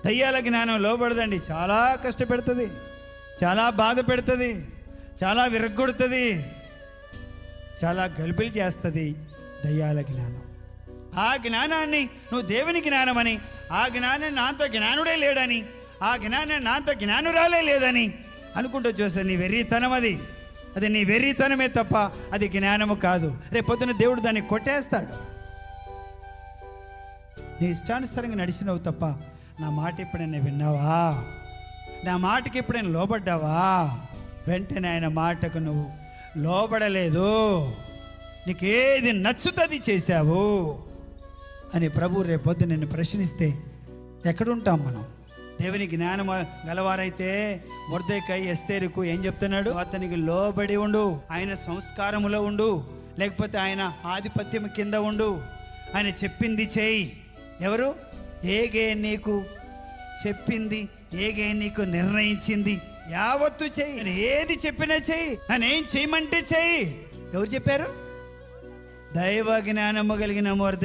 దయ్యాల జ్ఞానం లోబడదండి, చాలా కష్టపెడుతుంది, చాలా బాధ పెడుతుంది, చాలా విరగ్గొడుతుంది, చాలా గలిబిలి చేస్తుంది దయ్యాల జ్ఞానం. ఆ జ్ఞానాన్ని నువ్వు దేవుని జ్ఞానమని, ఆ జ్ఞానాన్ని నాంత జ్ఞానుడే లేడని, ఆ జ్ఞానాన్ని నాంత జ్ఞానురాలే లేదని అనుకుంటూ చూస్తే నీ వెర్రితనం అది నీ వెర్రితనమే తప్ప అది జ్ఞానము కాదు. రేపు పొద్దున దేవుడు దాన్ని కొట్టేస్తాడు. నీ ఇష్టానుసారంగా నడిచినవు తప్ప నా మాట ఎప్పుడైనా విన్నావా? నా మాటకి ఎప్పుడైనా లోబడ్డావా? వెంటనే ఆయన మాటకు నువ్వు లోబడలేదు, నీకేది నచ్చుతుంది చేశావు అని ప్రభు రేపొద్దు నిన్ను ప్రశ్నిస్తే ఎక్కడుంటాం మనం? దేవుని జ్ఞానం గలవారైతే మొర్దెకై ఎస్తేరుకు ఏం చెప్తున్నాడు? అతనికి లోబడి ఉండు, ఆయన సంస్కారములో ఉండు, లేకపోతే ఆయన ఆధిపత్యం కింద ఉండు, ఆయన చెప్పింది చేయి. ఎవరు? ఏగే నీకు చెప్పింది, ఏగే నీకు నిర్ణయించింది యావత్తు చెయ్యి. నేను ఏది చెప్పినా చెయ్యి, నన్ను ఏం చేయమంటే చెయ్యి. ఎవరు చెప్పారు? దైవ జ్ఞానము కలిగిన మొర్దెకై.